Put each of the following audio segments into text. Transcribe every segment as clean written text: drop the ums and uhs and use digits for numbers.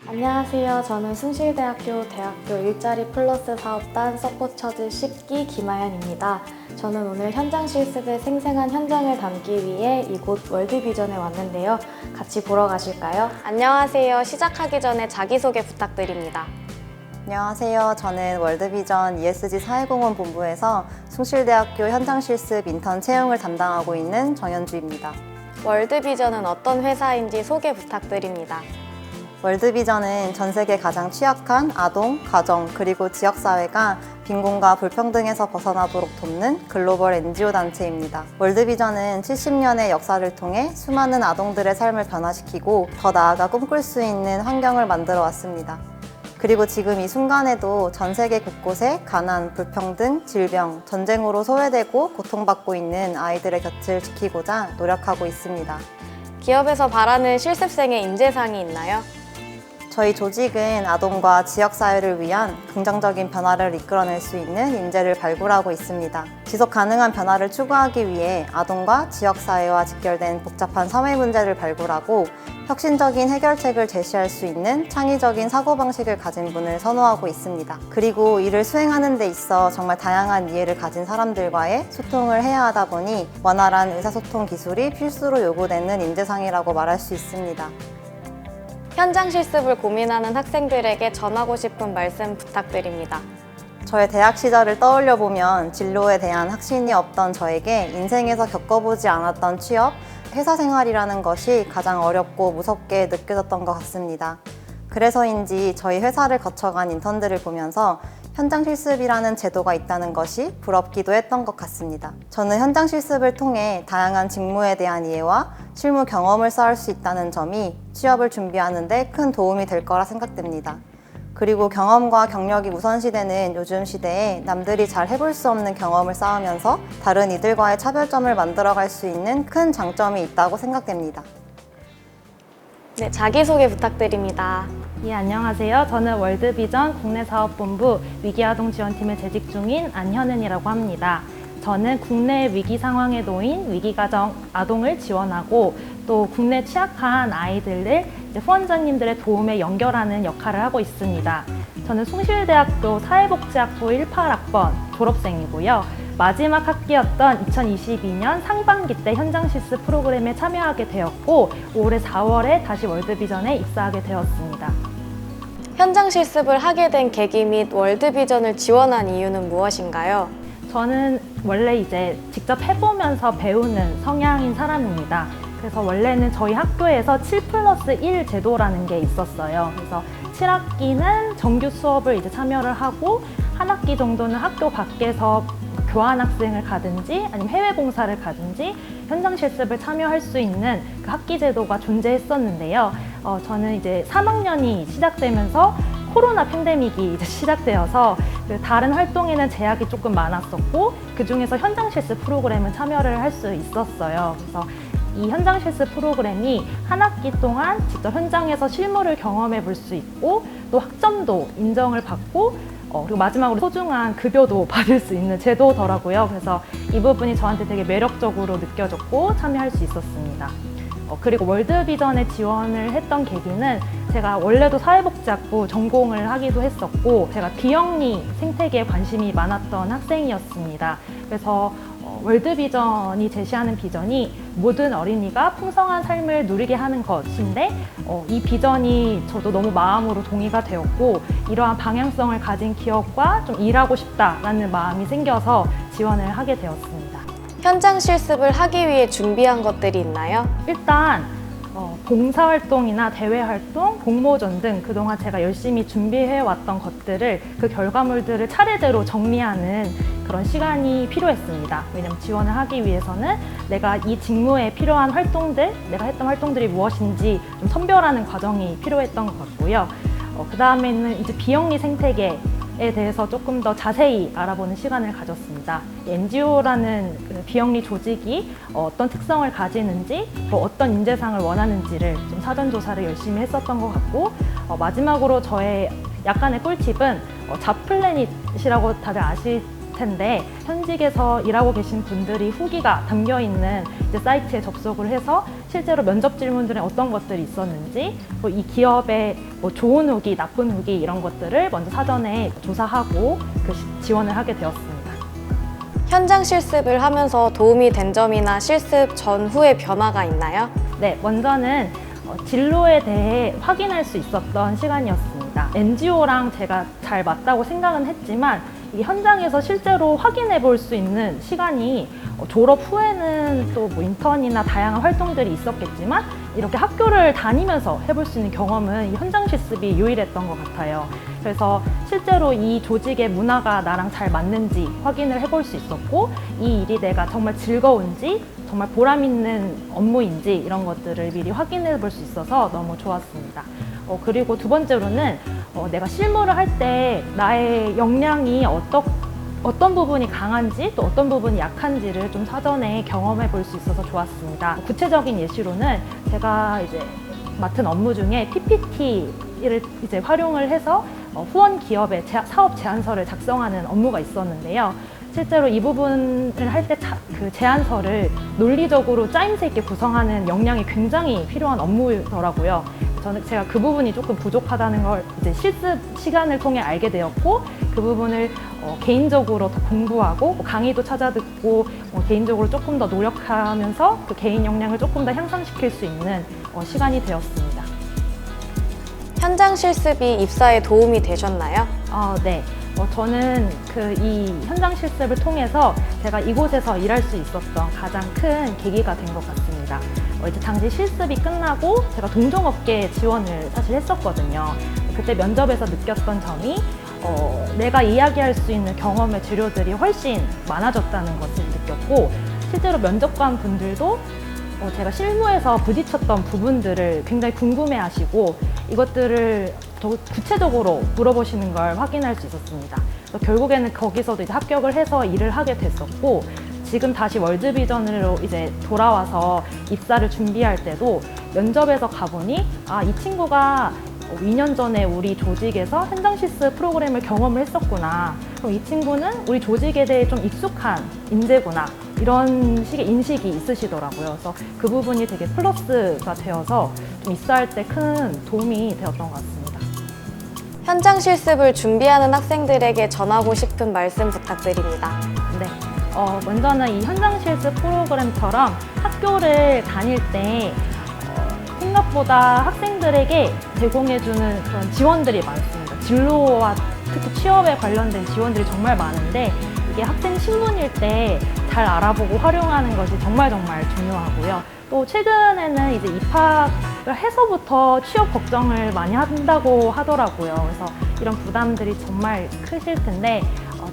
안녕하세요. 저는 숭실대학교 대학교 일자리 플러스 사업단 서포처즈 10기 김아연입니다. 저는 오늘 현장 실습의 생생한 현장을 담기 위해 이곳 월드비전에 왔는데요. 같이 보러 가실까요? 안녕하세요. 시작하기 전에 자기소개 부탁드립니다. 안녕하세요. 저는 월드비전 ESG 사회공헌 본부에서 숭실대학교 현장 실습 인턴 채용을 담당하고 있는 정현주입니다. 월드비전은 어떤 회사인지 소개 부탁드립니다. 월드비전은 전 세계 가장 취약한 아동, 가정, 그리고 지역사회가 빈곤과 불평등에서 벗어나도록 돕는 글로벌 NGO 단체입니다. 월드비전은 70년의 역사를 통해 수많은 아동들의 삶을 변화시키고 더 나아가 꿈꿀 수 있는 환경을 만들어 왔습니다. 그리고 지금 이 순간에도 전 세계 곳곳에 가난, 불평등, 질병, 전쟁으로 소외되고 고통받고 있는 아이들의 곁을 지키고자 노력하고 있습니다. 기업에서 바라는 실습생의 인재상이 있나요? 저희 조직은 아동과 지역사회를 위한 긍정적인 변화를 이끌어낼 수 있는 인재를 발굴하고 있습니다. 지속 가능한 변화를 추구하기 위해 아동과 지역사회와 직결된 복잡한 사회 문제를 발굴하고 혁신적인 해결책을 제시할 수 있는 창의적인 사고방식을 가진 분을 선호하고 있습니다. 그리고 이를 수행하는 데 있어 정말 다양한 이해를 가진 사람들과의 소통을 해야 하다 보니 원활한 의사소통 기술이 필수로 요구되는 인재상이라고 말할 수 있습니다. 현장 실습을 고민하는 학생들에게 전하고 싶은 말씀 부탁드립니다. 저의 대학 시절을 떠올려 보면 진로에 대한 확신이 없던 저에게 인생에서 겪어보지 않았던 취업, 회사 생활이라는 것이 가장 어렵고 무섭게 느껴졌던 것 같습니다. 그래서인지 저희 회사를 거쳐간 인턴들을 보면서 현장 실습이라는 제도가 있다는 것이 부럽기도 했던 것 같습니다. 저는 현장 실습을 통해 다양한 직무에 대한 이해와 실무 경험을 쌓을 수 있다는 점이 취업을 준비하는 데 큰 도움이 될 거라 생각됩니다. 그리고 경험과 경력이 우선시되는 요즘 시대에 남들이 잘 해볼 수 없는 경험을 쌓으면서 다른 이들과의 차별점을 만들어갈 수 있는 큰 장점이 있다고 생각됩니다. 네, 자기소개 부탁드립니다. 예, 안녕하세요. 저는 월드비전 국내사업본부 위기아동지원팀에 재직 중인 안현은이라고 합니다. 저는 국내 위기 상황에 놓인 위기가정 아동을 지원하고 또 국내 취약한 아이들을 후원자님들의 도움에 연결하는 역할을 하고 있습니다. 저는 숭실대학교 사회복지학부 18학번 졸업생이고요. 마지막 학기였던 2022년 상반기 때 현장 실습 프로그램에 참여하게 되었고 올해 4월에 다시 월드비전에 입사하게 되었습니다. 현장 실습을 하게 된 계기 및 월드비전을 지원한 이유는 무엇인가요? 저는 원래 이제 직접 해보면서 배우는 성향인 사람입니다. 그래서 원래는 저희 학교에서 7+1 제도라는 게 있었어요. 그래서 7학기는 정규 수업을 이제 참여를 하고 한 학기 정도는 학교 밖에서 교환 학생을 가든지 아니면 해외 봉사를 가든지 현장 실습을 참여할 수 있는 그 학기 제도가 존재했었는데요. 저는 이제 3학년이 시작되면서 코로나 팬데믹이 이제 시작되어서 다른 활동에는 제약이 조금 많았었고 그 중에서 현장 실습 프로그램은 참여를 할 수 있었어요. 그래서 이 현장 실습 프로그램이 한 학기 동안 직접 현장에서 실무를 경험해 볼 수 있고 또 학점도 인정을 받고 그리고 마지막으로 소중한 급여도 받을 수 있는 제도더라고요. 그래서 이 부분이 저한테 되게 매력적으로 느껴졌고 참여할 수 있었습니다. 그리고 월드비전에 지원을 했던 계기는 제가 원래도 사회복지학부 전공을 하기도 했었고 제가 비영리 생태계에 관심이 많았던 학생이었습니다. 그래서 월드비전이 제시하는 비전이 모든 어린이가 풍성한 삶을 누리게 하는 것인데 이 비전이 저도 너무 마음으로 동의가 되었고 이러한 방향성을 가진 기업과 좀 일하고 싶다라는 마음이 생겨서 지원을 하게 되었습니다. 현장 실습을 하기 위해 준비한 것들이 있나요? 일단 봉사활동이나 대외활동, 공모전 등 그동안 제가 열심히 준비해왔던 것들을 그 결과물들을 차례대로 정리하는 그런 시간이 필요했습니다. 왜냐하면 지원을 하기 위해서는 내가 이 직무에 필요한 활동들, 내가 했던 활동들이 무엇인지 좀 선별하는 과정이 필요했던 것 같고요. 그 다음에는 이제 비영리 생태계에 대해서 조금 더 자세히 알아보는 시간을 가졌습니다. NGO라는 비영리 조직이 어떤 특성을 가지는지, 또 어떤 인재상을 원하는지를 좀 사전 조사를 열심히 했었던 것 같고, 마지막으로 저의 약간의 꿀팁은 잡플래닛이라고 다들 아실 텐데 현직에서 일하고 계신 분들이 후기가 담겨 있는 이제 사이트에 접속을 해서 실제로 면접 질문들에 어떤 것들이 있었는지, 뭐 이 기업의 뭐 좋은 후기, 나쁜 후기 이런 것들을 먼저 사전에 조사하고 지원을 하게 되었습니다. 현장 실습을 하면서 도움이 된 점이나 실습 전후의 변화가 있나요? 네, 먼저는 진로에 대해 확인할 수 있었던 시간이었습니다. NGO랑 제가 잘 맞다고 생각은 했지만 이 현장에서 실제로 확인해 볼 수 있는 시간이 졸업 후에는 또 뭐 인턴이나 다양한 활동들이 있었겠지만 이렇게 학교를 다니면서 해볼 수 있는 경험은 이 현장 실습이 유일했던 것 같아요. 그래서 실제로 이 조직의 문화가 나랑 잘 맞는지 확인을 해볼 수 있었고, 이 일이 내가 정말 즐거운지 정말 보람 있는 업무인지 이런 것들을 미리 확인해 볼 수 있어서 너무 좋았습니다. 그리고 두 번째로는 내가 실무를 할 때 나의 역량이 어떤 부분이 강한지 또 어떤 부분이 약한지를 좀 사전에 경험해 볼 수 있어서 좋았습니다. 구체적인 예시로는 제가 이제 맡은 업무 중에 PPT를 이제 활용을 해서 후원 기업의 사업 제안서를 작성하는 업무가 있었는데요. 실제로 이 부분을 할 때 그 제안서를 논리적으로 짜임새 있게 구성하는 역량이 굉장히 필요한 업무더라고요. 제가 그 부분이 조금 부족하다는 걸 이제 실습 시간을 통해 알게 되었고, 그 부분을 개인적으로 더 공부하고 강의도 찾아듣고 개인적으로 조금 더 노력하면서 그 개인 역량을 조금 더 향상시킬 수 있는 시간이 되었습니다. 현장 실습이 입사에 도움이 되셨나요? 네. 저는 이 현장 실습을 통해서 제가 이곳에서 일할 수 있었던 가장 큰 계기가 된 것 같습니다. 이제 당시 실습이 끝나고 제가 동종업계 지원을 사실 했었거든요. 그때 면접에서 느꼈던 점이 내가 이야기할 수 있는 경험의 재료들이 훨씬 많아졌다는 것을 느꼈고, 실제로 면접관 분들도 제가 실무에서 부딪혔던 부분들을 굉장히 궁금해하시고 이것들을 더 구체적으로 물어보시는 걸 확인할 수 있었습니다. 그래서 결국에는 거기서도 이제 합격을 해서 일을 하게 됐었고, 지금 다시 월드비전으로 이제 돌아와서 입사를 준비할 때도 면접에서 가보니 이 친구가 2년 전에 우리 조직에서 현장 실습 프로그램을 경험을 했었구나. 그럼 이 친구는 우리 조직에 대해 좀 익숙한 인재구나. 이런 식의 인식이 있으시더라고요. 그래서 그 부분이 되게 플러스가 되어서 좀 입사할 때 큰 도움이 되었던 것 같습니다. 현장 실습을 준비하는 학생들에게 전하고 싶은 말씀 부탁드립니다. 네. 먼저는 이 현장 실습 프로그램처럼 학교를 다닐 때 생각보다 학생들에게 제공해주는 그런 지원들이 많습니다. 진로와 특히 취업에 관련된 지원들이 정말 많은데 이게 학생 신분일 때 잘 알아보고 활용하는 것이 정말 중요하고요. 또 최근에는 이제 입학을 해서부터 취업 걱정을 많이 한다고 하더라고요. 그래서 이런 부담들이 정말 크실 텐데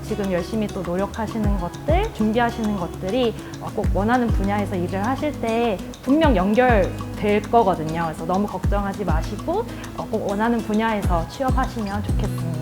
지금 열심히 또 노력하시는 것들, 준비하시는 것들이 꼭 원하는 분야에서 일을 하실 때 분명 연결될 거거든요. 그래서 너무 걱정하지 마시고 꼭 원하는 분야에서 취업하시면 좋겠습니다.